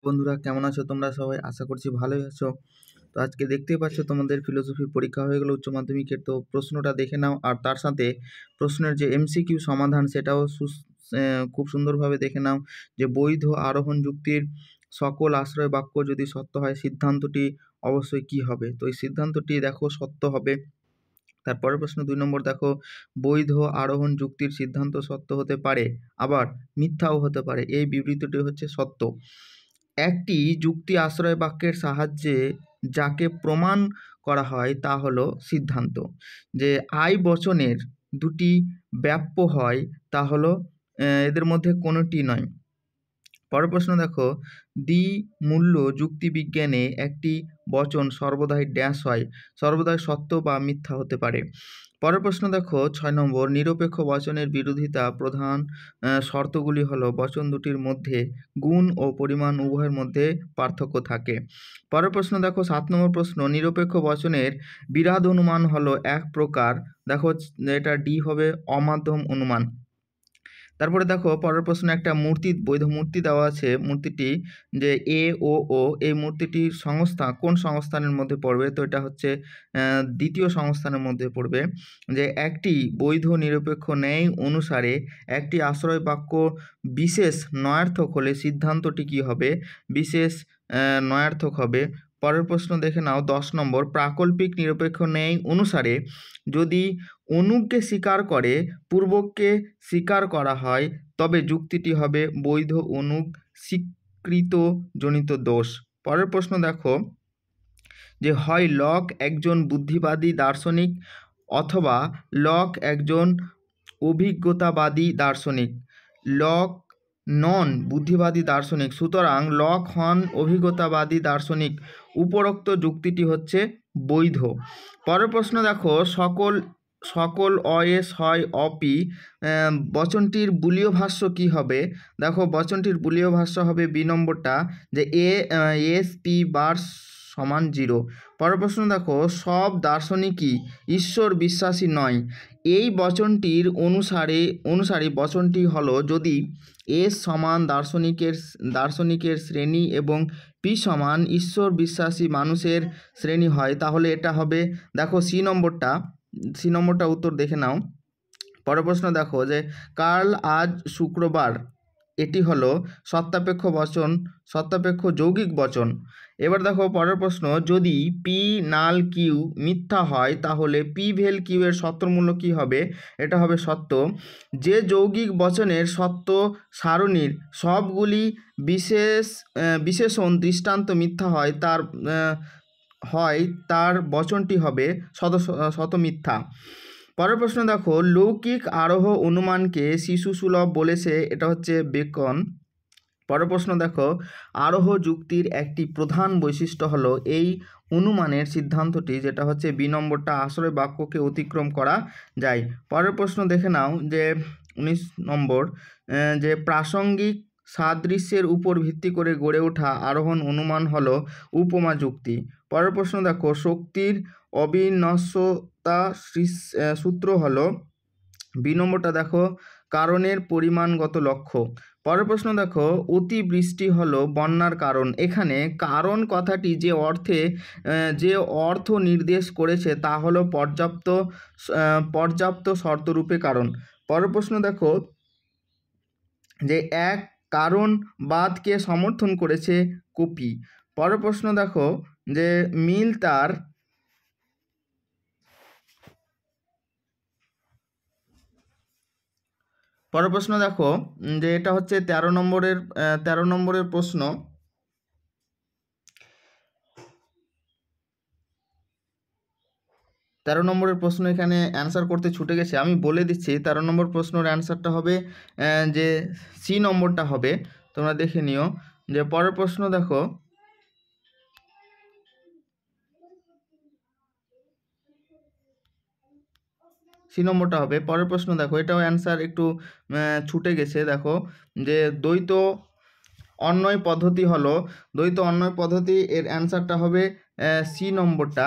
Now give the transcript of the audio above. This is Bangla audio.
বন্ধুরা কেমন আছো তোমরা সবাই? আশা করছি ভালোই আছো। তো আজকে দেখতেই পাচ্ছ তোমাদের ফিলোসফি পরীক্ষা হয়ে গেল উচ্চ মাধ্যমিকের। তো প্রশ্নটা দেখে নাও, আর তার সাথে প্রশ্নের যে এমসিকিউ সমাধান সেটাও খুব সুন্দরভাবে দেখে নাও। যে বৈধ আরোহণ যুক্তির সকল আশ্রয় বাক্য যদি সত্য হয় সিদ্ধান্তটি অবশ্যই কি হবে? তো এই সিদ্ধান্তটি দেখো সত্য হবে। তারপরের প্রশ্ন 2 নম্বর দেখো, বৈধ আরোহণ যুক্তির সিদ্ধান্ত সত্য হতে পারে, আবার মিথ্যাও হতে পারে। এই বিবৃতিটি হচ্ছে সত্য। একটি যুক্তি আশ্রয় বাক্যের সাহায্যে যাকে প্রমাণ করা হয় তা হলো সিদ্ধান্ত। যে আই বচনের দুটি ব্যাপ্য হয় তা হলো এদের মধ্যে কোনোটি নয়। পরের প্রশ্ন দেখো, দ্বিমূল্য যুক্তিবিজ্ঞানে একটি বচন সর্বদাই ড্যাশ হয়, সর্বদাই সত্য বা মিথ্যা হতে পারে। পরের প্রশ্ন দেখো 6 নম্বর, নিরপেক্ষ বচনের বিরোধিতা প্রধান শর্তগুলি হলো বচন দুটির মধ্যে গুণ ও পরিমাণ উভয়ের মধ্যে পার্থক্য থাকে। পরের প্রশ্ন দেখো 7 নম্বর প্রশ্ন, নিরপেক্ষ বচনের বিরাধ অনুমান হলো এক প্রকার। দেখো এটা ডি হবে অমাধ্যম অনুমান। তারপরে দেখো পরের প্রশ্ন, একটা বৈধ মূর্তি দেওয়া আছে। মূর্তিটি যে ও এই মূর্তিটির সংস্থা কোন সংস্থানের মধ্যে পড়বে? তো এটা হচ্ছে দ্বিতীয় সংস্থানের মধ্যে পড়বে। যে একটি বৈধ নিরপেক্ষ ন্যায় অনুসারে একটি আশ্রয় বাক্য বিশেষ নয়ার্থক হলে সিদ্ধান্তটি কি হবে? বিশেষ নয়ার্থক হবে। পরের প্রশ্ন দেখে নাও 10 নম্বর, প্রাকল্পিক নিরপেক্ষ ন্যায় অনুসারে যদি অনুগকে স্বীকার করে পূর্বককে স্বীকার করা হয় তবে যুক্তিটি হবে বৈধ অনুগ স্বীকৃত জনিত দোষ। পরের প্রশ্ন দেখো, যে হয় লক একজন বুদ্ধিবাদী দার্শনিক অথবা লক একজন অভিজ্ঞতাবাদী দার্শনিক। লক নন বুদ্ধিবাদী দার্শনিক, সুতরাং লক হন অভিজ্ঞতাবাদী দার্শনিক। উপরোক্ত যুক্তিটি হচ্ছে বৈধ। পরের প্রশ্ন দেখো, সকল অয়েস হয় অপি বচনটির বুলীয় ভাষ্য কি হবে? দেখো বচনটির বুলীয় ভাষ্য হবে বি নম্বরটা, যে এস পি বার সমান 0। পরের প্রশ্ন দেখো, সব দার্শনিকই ঈশ্বর বিশ্বাসী নয়। এই বচনটির অনুসারে বচনটি হলো যদি এস সমান দার্শনিকের শ্রেণী এবং পি সমান ঈশ্বর বিশ্বাসী মানুষের শ্রেণী হয় তাহলে এটা হবে, দেখো সি নম্বরটা উত্তর দেখে নাও। পরের প্রশ্ন দেখো, যে কার্ল আজ শুক্রবার, এটি হলো সত্যাপেক্ষ যৌগিক বচন। এবার দেখো পরের প্রশ্ন, যদি পি নাল কিউ মিথ্যা হয় তাহলে পি ভেল কিউ এর সত্যমূল্য কি হবে? এটা হবে সত্য। যে যৌগিক বচনের সত্য সারণীর সবগুলি বিশেষণ দৃষ্টান্ত মিথ্যা হয় তার বচনটি হবে শত মিথ্যা। পরের প্রশ্ন দেখো, লৌকিক আরোহ অনুমানকে শিশুসুলভ বলেছে, এটা হচ্ছে বেকন। পরের প্রশ্ন দেখো, আরোহ যুক্তির একটি প্রধান বৈশিষ্ট্য হলো এই অনুমানের সিদ্ধান্তটি, যেটা হচ্ছে বি নম্বরটা, আশ্রয় বাক্যকে অতিক্রম করা যায়। পরের প্রশ্ন দেখে নাও, যে 19 নম্বর, যে প্রাসঙ্গিক সাদৃশ্যের উপর ভিত্তি করে গড়ে ওঠা আরোহণ অনুমান হলো উপমা যুক্তি। পরের প্রশ্ন দেখো, শক্তির অবিনশ্বতা সূত্র হলো বি নম্বরটা, দেখো কারণের পরিমাণগত লক্ষ্য। পরের প্রশ্ন দেখো, অতিবৃষ্টি হলো বন্যার কারণ। এখানে কারণ কথাটি যে অর্থ নির্দেশ করেছে তা হলো পর্যাপ্ত শর্তরূপে কারণ। পরের প্রশ্ন দেখো, যে এক কারণবাদকে সমর্থন করেছে কপি। পরের প্রশ্ন দেখো, যে মিল তার পরের প্রশ্ন দেখো, যে এটা হচ্ছে 13 নম্বরের প্রশ্ন। 13 নম্বরের প্রশ্ন এখানে অ্যান্সার করতে ছুটে গেছে, আমি বলে দিচ্ছি 13 নম্বর প্রশ্নের অ্যান্সারটা হবে যে সি নম্বরটা হবে, তোমরা দেখে নিও। যে পরের প্রশ্ন দেখো, সি নম্বরটা হবে। পরের প্রশ্ন দেখো, এটাও অ্যান্সার একটু ছুটে গেছে। দেখো, যে দ্বৈত অন্বয় পদ্ধতি এর অ্যান্সারটা হবে সি নম্বরটা।